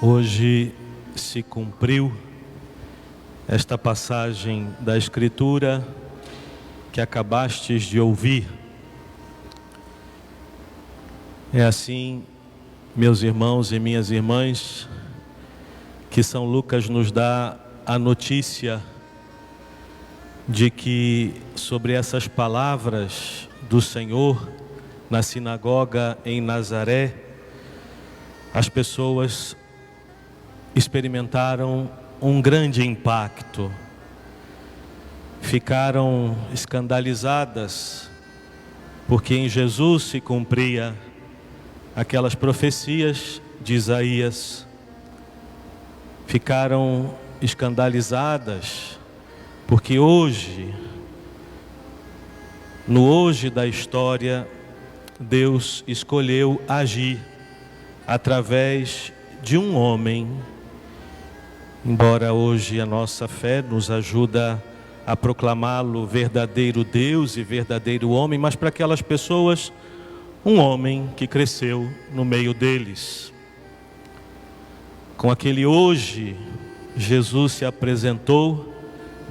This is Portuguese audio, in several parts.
Hoje se cumpriu esta passagem da Escritura que acabastes de ouvir. É assim, meus irmãos e minhas irmãs, que São Lucas nos dá a notícia de que sobre essas palavras do Senhor na sinagoga em Nazaré, as pessoas experimentaram um grande impacto, ficaram escandalizadas, porque em Jesus se cumpria aquelas profecias de Isaías. Ficaram escandalizadas, porque hoje, no hoje da história, Deus escolheu agir através de um homem. Embora hoje a nossa fé nos ajuda a proclamá-lo verdadeiro Deus e verdadeiro homem, mas para aquelas pessoas, um homem que cresceu no meio deles. Com aquele hoje, Jesus se apresentou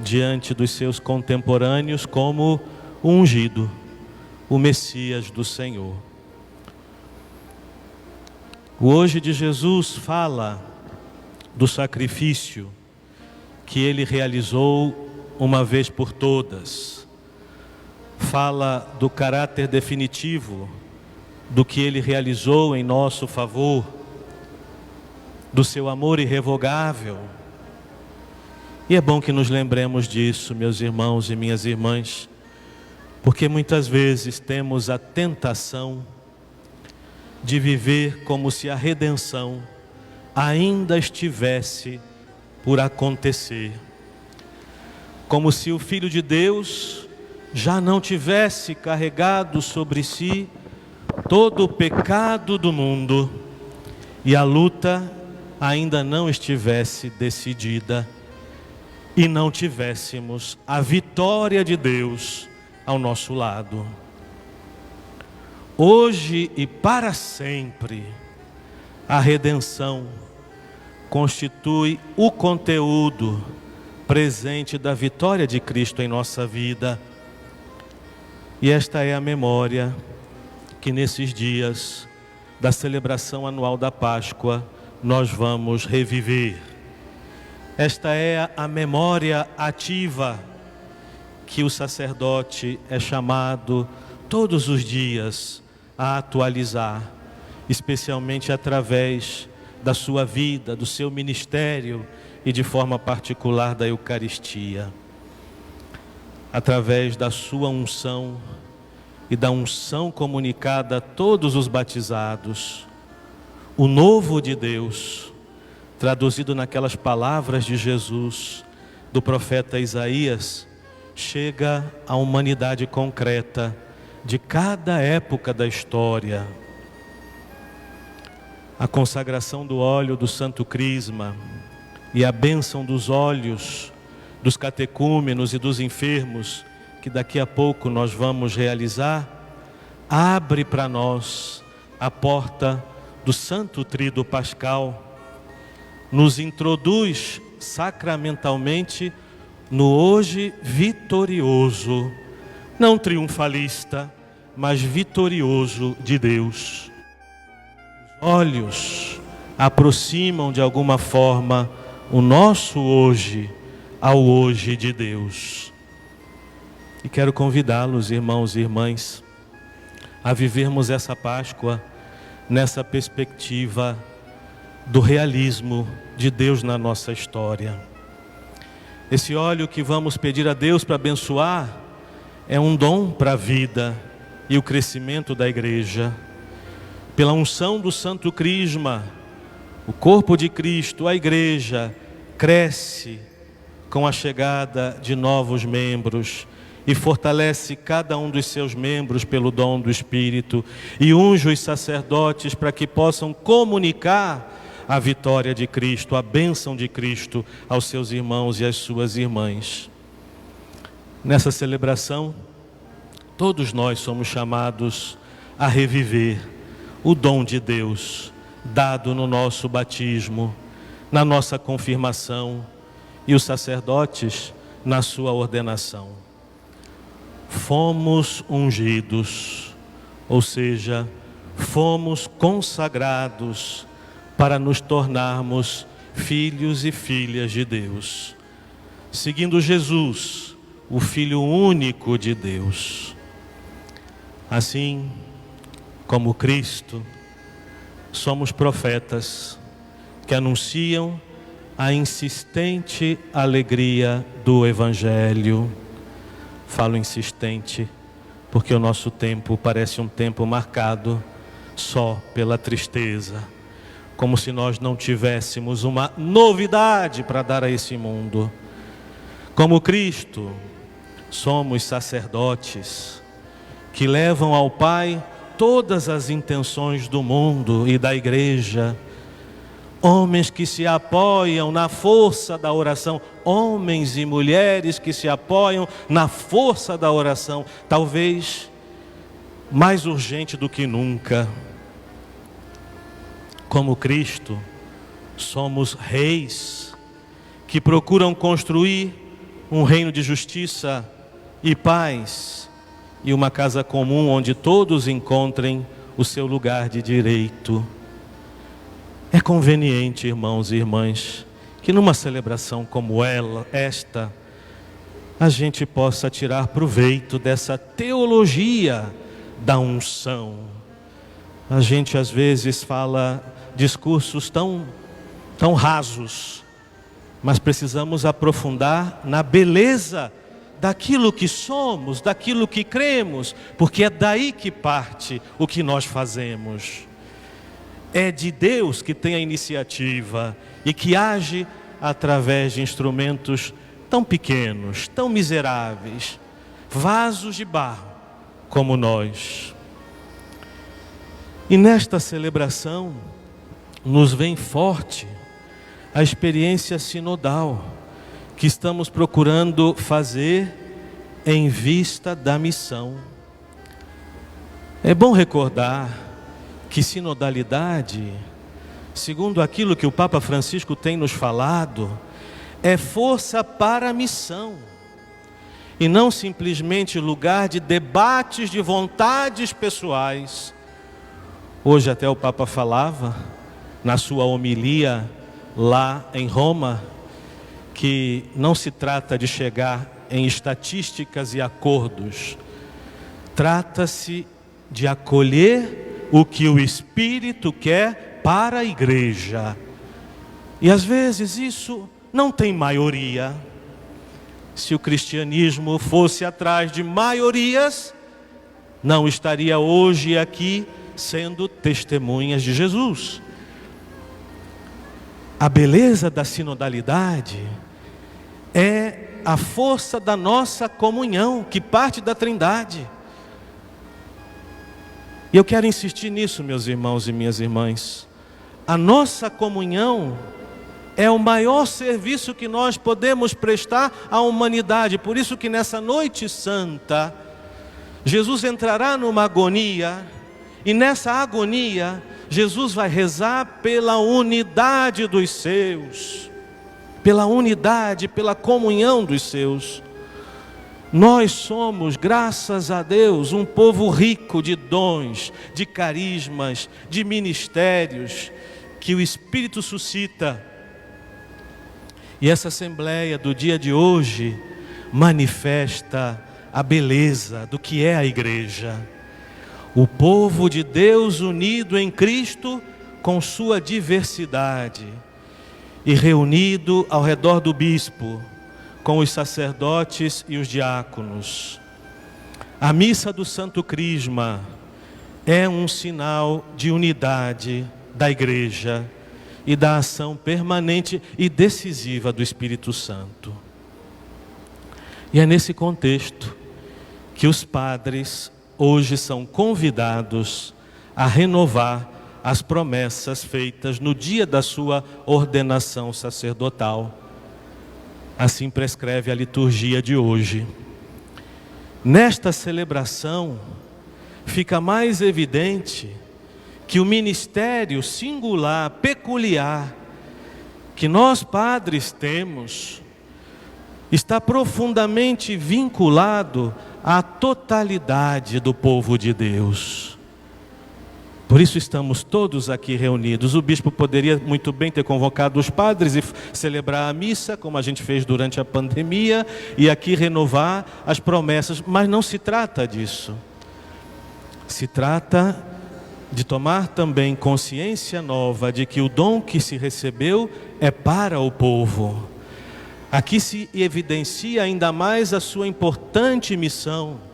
diante dos seus contemporâneos como o ungido, o Messias do Senhor. O hoje de Jesus fala do sacrifício que ele realizou uma vez por todas. Fala do caráter definitivo do que ele realizou em nosso favor, do seu amor irrevogável. E é bom que nos lembremos disso, meus irmãos e minhas irmãs, porque muitas vezes temos a tentação de viver como se a redenção ainda estivesse por acontecer, como se o Filho de Deus já não tivesse carregado sobre si todo o pecado do mundo e a luta ainda não estivesse decidida e não tivéssemos a vitória de Deus ao nosso lado. Hoje e para sempre, a redenção constitui o conteúdo presente da vitória de Cristo em nossa vida. E esta é a memória que nesses dias da celebração anual da Páscoa nós vamos reviver. Esta é a memória ativa que o sacerdote é chamado todos os dias a atualizar, especialmente através da sua vida, do seu ministério e de forma particular da Eucaristia. Através da sua unção e da unção comunicada a todos os batizados, o novo de Deus, traduzido naquelas palavras de Jesus, do profeta Isaías, chega à humanidade concreta de cada época da história. A consagração do óleo do Santo Crisma e a bênção dos óleos dos catecúmenos e dos enfermos, que daqui a pouco nós vamos realizar, abre para nós a porta do Santo Tríduo Pascal, nos introduz sacramentalmente no hoje vitorioso, não triunfalista, mas vitorioso de Deus. Os olhos aproximam de alguma forma o nosso hoje ao hoje de Deus. E quero convidá-los, irmãos e irmãs, a vivermos essa Páscoa nessa perspectiva do realismo de Deus na nossa história. Esse óleo que vamos pedir a Deus para abençoar é um dom para a vida e o crescimento da igreja. Pela unção do Santo Crisma, o corpo de Cristo, a igreja, cresce com a chegada de novos membros e fortalece cada um dos seus membros pelo dom do Espírito e unge os sacerdotes para que possam comunicar a vitória de Cristo, a bênção de Cristo aos seus irmãos e às suas irmãs. Nessa celebração, todos nós somos chamados a reviver o dom de Deus, dado no nosso batismo, na nossa confirmação, e os sacerdotes na sua ordenação. Fomos ungidos, ou seja, fomos consagrados para nos tornarmos filhos e filhas de Deus, seguindo Jesus, o Filho único de Deus. Assim como Cristo, somos profetas que anunciam a insistente alegria do Evangelho. Falo insistente porque o nosso tempo parece um tempo marcado só pela tristeza, como se nós não tivéssemos uma novidade para dar a esse mundo. Como Cristo, somos sacerdotes que levam ao Pai todas as intenções do mundo e da igreja. Homens que se apoiam na força da oração, homens e mulheres que se apoiam na força da oração, talvez mais urgente do que nunca. Como Cristo, somos reis que procuram construir um reino de justiça e paz e uma casa comum onde todos encontrem o seu lugar de direito. É conveniente, irmãos e irmãs, que numa celebração como esta, a gente possa tirar proveito dessa teologia da unção. A gente às vezes fala discursos tão rasos, mas precisamos aprofundar na beleza daquilo que somos, daquilo que cremos, porque é daí que parte o que nós fazemos. É de Deus que tem a iniciativa e que age através de instrumentos tão pequenos, tão miseráveis, vasos de barro como nós. E nesta celebração nos vem forte a experiência sinodal que estamos procurando fazer em vista da missão. É bom recordar que sinodalidade, segundo aquilo que o Papa Francisco tem nos falado, é força para a missão e não simplesmente lugar de debates de vontades pessoais. Hoje até o Papa falava na sua homilia lá em Roma que não se trata de chegar em estatísticas e acordos, trata-se de acolher o que o Espírito quer para a igreja. E às vezes isso não tem maioria. Se o cristianismo fosse atrás de maiorias, não estaria hoje aqui sendo testemunhas de Jesus. A beleza da sinodalidade é a força da nossa comunhão, que parte da Trindade. E eu quero insistir nisso, meus irmãos e minhas irmãs. A nossa comunhão é o maior serviço que nós podemos prestar à humanidade. Por isso que nessa noite santa, Jesus entrará numa agonia, e nessa agonia, Jesus vai rezar pela unidade dos seus, pela unidade, pela comunhão dos seus. Nós somos, graças a Deus, um povo rico de dons, de carismas, de ministérios que o Espírito suscita. E essa assembleia do dia de hoje manifesta a beleza do que é a igreja. O povo de Deus unido em Cristo com sua diversidade e reunido ao redor do bispo, com os sacerdotes e os diáconos. A missa do Santo Crisma é um sinal de unidade da igreja e da ação permanente e decisiva do Espírito Santo. E é nesse contexto que os padres hoje são convidados a renovar as promessas feitas no dia da sua ordenação sacerdotal. Assim prescreve a liturgia de hoje. Nesta celebração, fica mais evidente que o ministério singular, peculiar, que nós padres temos, está profundamente vinculado à totalidade do povo de Deus. Por isso estamos todos aqui reunidos. O bispo poderia muito bem ter convocado os padres e celebrar a missa, como a gente fez durante a pandemia, e aqui renovar as promessas, mas não se trata disso. Se trata de tomar também consciência nova de que o dom que se recebeu é para o povo. Aqui se evidencia ainda mais a sua importante missão.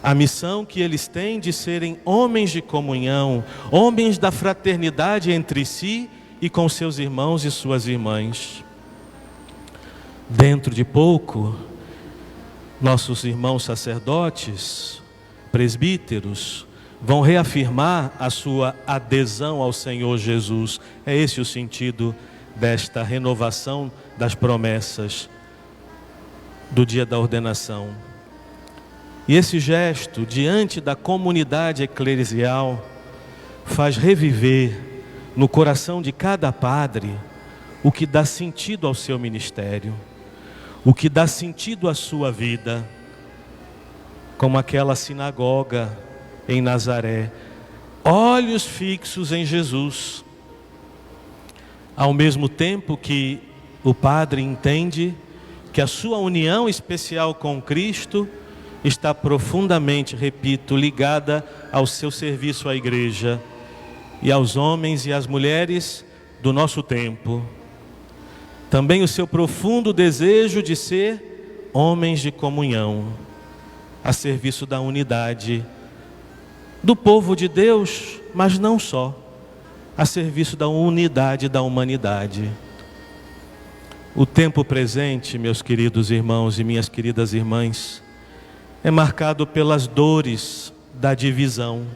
A missão que eles têm de serem homens de comunhão, homens da fraternidade entre si e com seus irmãos e suas irmãs. Dentro de pouco, nossos irmãos sacerdotes, presbíteros, vão reafirmar a sua adesão ao Senhor Jesus. É esse o sentido desta renovação das promessas do dia da ordenação. E esse gesto diante da comunidade eclesial faz reviver no coração de cada padre o que dá sentido ao seu ministério, o que dá sentido à sua vida, como aquela sinagoga em Nazaré, olhos fixos em Jesus, ao mesmo tempo que o padre entende que a sua união especial com Cristo está profundamente, repito, ligada ao seu serviço à igreja e aos homens e às mulheres do nosso tempo. Também o seu profundo desejo de ser homens de comunhão, a serviço da unidade do povo de Deus, mas não só, a serviço da unidade da humanidade. O tempo presente, meus queridos irmãos e minhas queridas irmãs, é marcado pelas dores da divisão,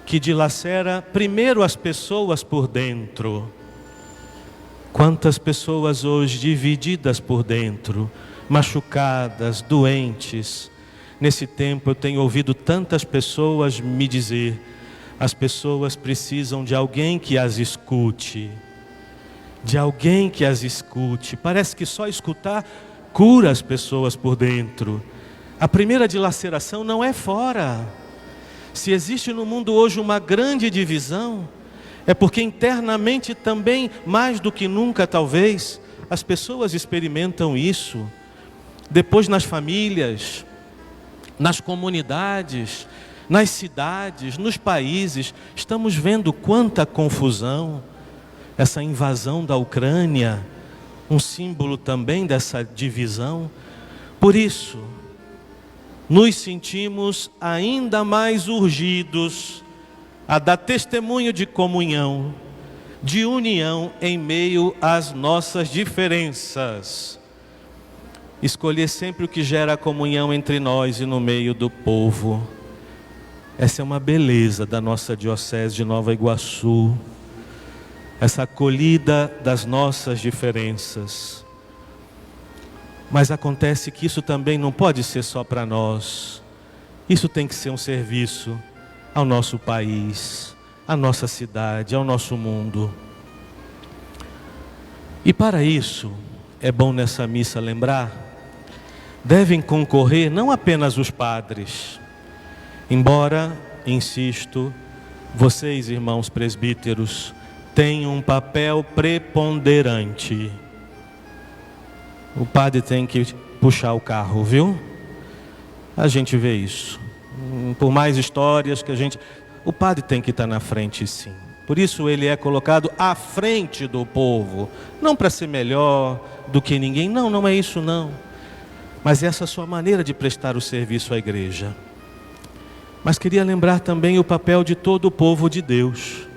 que dilacera primeiro as pessoas por dentro. Quantas pessoas hoje divididas por dentro, machucadas, doentes. Nesse tempo eu tenho ouvido tantas pessoas me dizer: as pessoas precisam de alguém que as escute. De alguém que as escute. Parece que só escutar cura as pessoas por dentro. A primeira dilaceração não é fora. Se existe no mundo hoje uma grande divisão, é porque internamente também, mais do que nunca talvez, as pessoas experimentam isso. Depois nas famílias, nas comunidades, nas cidades, nos países, estamos vendo quanta confusão. Essa invasão da Ucrânia, um símbolo também dessa divisão. Por isso, nos sentimos ainda mais urgidos a dar testemunho de comunhão, de união em meio às nossas diferenças. Escolher sempre o que gera a comunhão entre nós e no meio do povo. Essa é uma beleza da nossa diocese de Nova Iguaçu. Essa acolhida das nossas diferenças. Mas acontece que isso também não pode ser só para nós. Isso tem que ser um serviço ao nosso país, à nossa cidade, ao nosso mundo. E para isso, é bom nessa missa lembrar, devem concorrer não apenas os padres, embora, insisto, vocês, irmãos presbíteros, têm um papel preponderante. O padre tem que puxar o carro, viu? A gente vê isso. Por mais histórias que a gente... O padre tem que estar na frente, sim. Por isso ele é colocado à frente do povo. Não para ser melhor do que ninguém. Não, não é isso não. Mas essa é a sua maneira de prestar o serviço à igreja. Mas queria lembrar também o papel de todo o povo de Deus.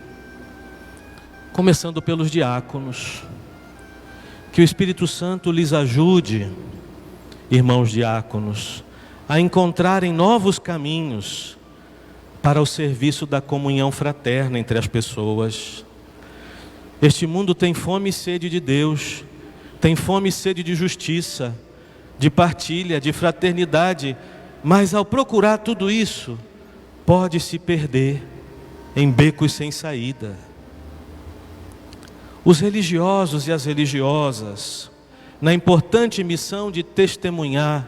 Começando pelos diáconos. Que o Espírito Santo lhes ajude, irmãos diáconos, a encontrarem novos caminhos para o serviço da comunhão fraterna entre as pessoas. Este mundo tem fome e sede de Deus, tem fome e sede de justiça, de partilha, de fraternidade, mas ao procurar tudo isso, pode se perder em becos sem saída. Os religiosos e as religiosas, na importante missão de testemunhar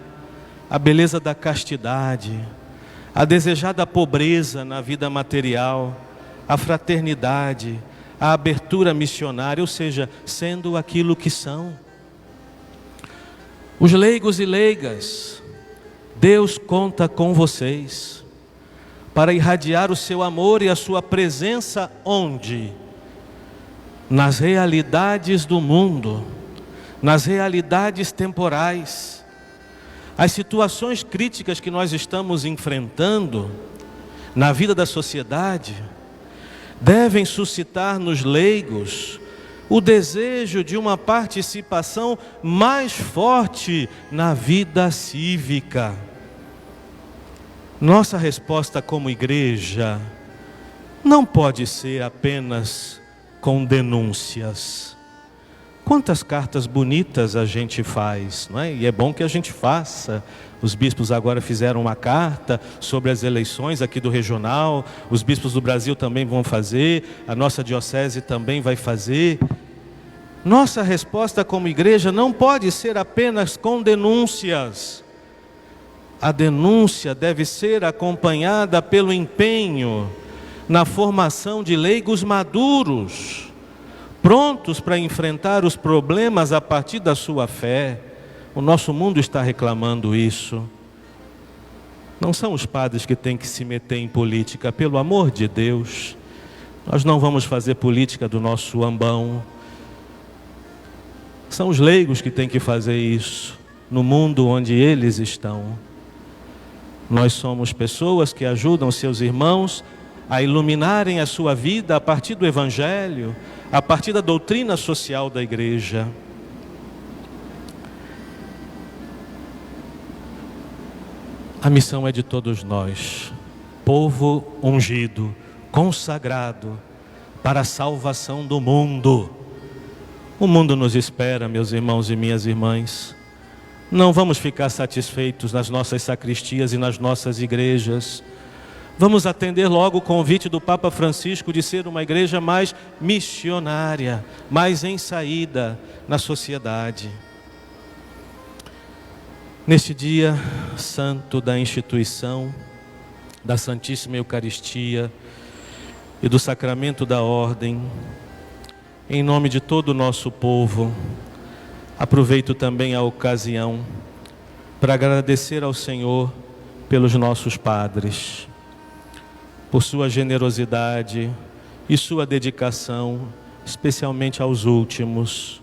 a beleza da castidade, a desejada pobreza na vida material, a fraternidade, a abertura missionária, ou seja, sendo aquilo que são. Os leigos e leigas, Deus conta com vocês para irradiar o seu amor e a sua presença onde? Nas realidades do mundo, nas realidades temporais. As situações críticas que nós estamos enfrentando na vida da sociedade devem suscitar nos leigos o desejo de uma participação mais forte na vida cívica. Nossa resposta como igreja não pode ser apenas com denúncias. Quantas cartas bonitas a gente faz, não é? E é bom que a gente faça. Os bispos agora fizeram uma carta sobre as eleições aqui do regional. Os bispos do Brasil também vão fazer. A nossa diocese também vai fazer. Nossa resposta como igreja não pode ser apenas com denúncias. A denúncia deve ser acompanhada pelo empenho na formação de leigos maduros, prontos para enfrentar os problemas a partir da sua fé. O nosso mundo está reclamando isso. Não são os padres que têm que se meter em política, pelo amor de Deus. Nós não vamos fazer política do nosso ambão. São os leigos que têm que fazer isso, no mundo onde eles estão. Nós somos pessoas que ajudam seus irmãos a iluminarem a sua vida a partir do Evangelho, a partir da doutrina social da igreja. A missão é de todos nós, povo ungido, consagrado para a salvação do mundo. O mundo nos espera, meus irmãos e minhas irmãs. Não vamos ficar satisfeitos nas nossas sacristias e nas nossas igrejas. Vamos atender logo o convite do Papa Francisco de ser uma igreja mais missionária, mais em saída na sociedade. Neste dia santo da instituição da Santíssima Eucaristia e do Sacramento da Ordem, em nome de todo o nosso povo, aproveito também a ocasião para agradecer ao Senhor pelos nossos padres, por sua generosidade e sua dedicação, especialmente aos últimos,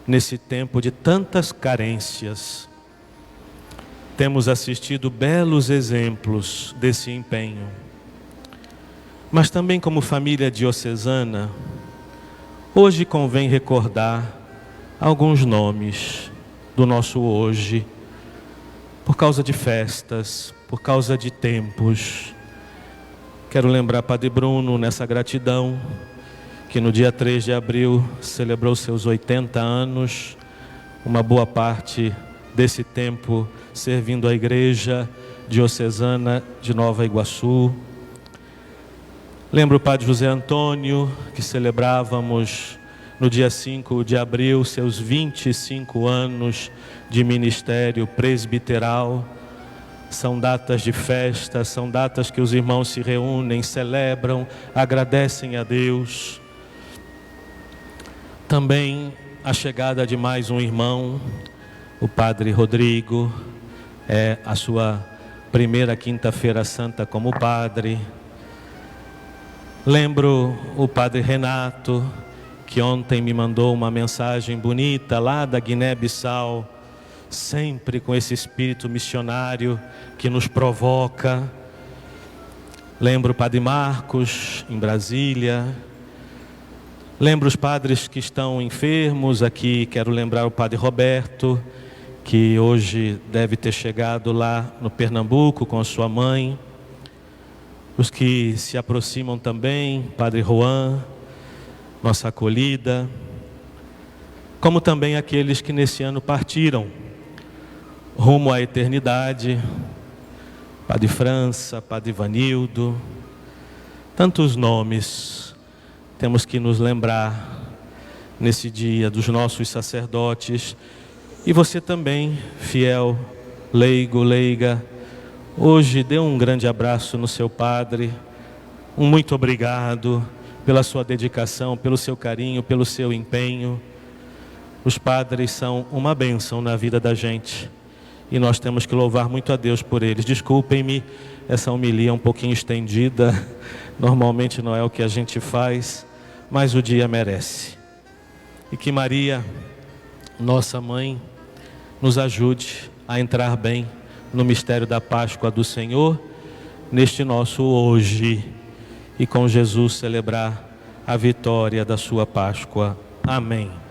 nesse tempo de tantas carências. Temos assistido belos exemplos desse empenho. Mas também como família diocesana, hoje convém recordar alguns nomes do nosso hoje, por causa de festas, por causa de tempos. Quero lembrar Padre Bruno nessa gratidão, que no dia 3 de abril celebrou seus 80 anos, uma boa parte desse tempo servindo a Igreja Diocesana de Nova Iguaçu. Lembro o Padre José Antônio, que celebrávamos no dia 5 de abril seus 25 anos de ministério presbiteral. São datas de festa, são datas que os irmãos se reúnem, celebram, agradecem a Deus. Também a chegada de mais um irmão, o Padre Rodrigo, é a sua primeira quinta-feira santa como padre. Lembro o Padre Renato, que ontem me mandou uma mensagem bonita lá da Guiné-Bissau, sempre com esse espírito missionário que nos provoca. Lembro o Padre Marcos, em Brasília. Lembro os padres que estão enfermos aqui. Quero lembrar o Padre Roberto, que hoje deve ter chegado lá no Pernambuco com a sua mãe. Os que se aproximam também, Padre Juan, nossa acolhida, como também aqueles que nesse ano partiram rumo à eternidade, Padre França, Padre Ivanildo, tantos nomes temos que nos lembrar nesse dia dos nossos sacerdotes. E você também, fiel, leigo, leiga, hoje dê um grande abraço no seu padre, um muito obrigado pela sua dedicação, pelo seu carinho, pelo seu empenho. Os padres são uma bênção na vida da gente e nós temos que louvar muito a Deus por eles. Desculpem-me, essa homilia é um pouquinho estendida, normalmente não é o que a gente faz, mas o dia merece. E que Maria, nossa mãe, nos ajude a entrar bem no mistério da Páscoa do Senhor, neste nosso hoje, e com Jesus celebrar a vitória da sua Páscoa. Amém.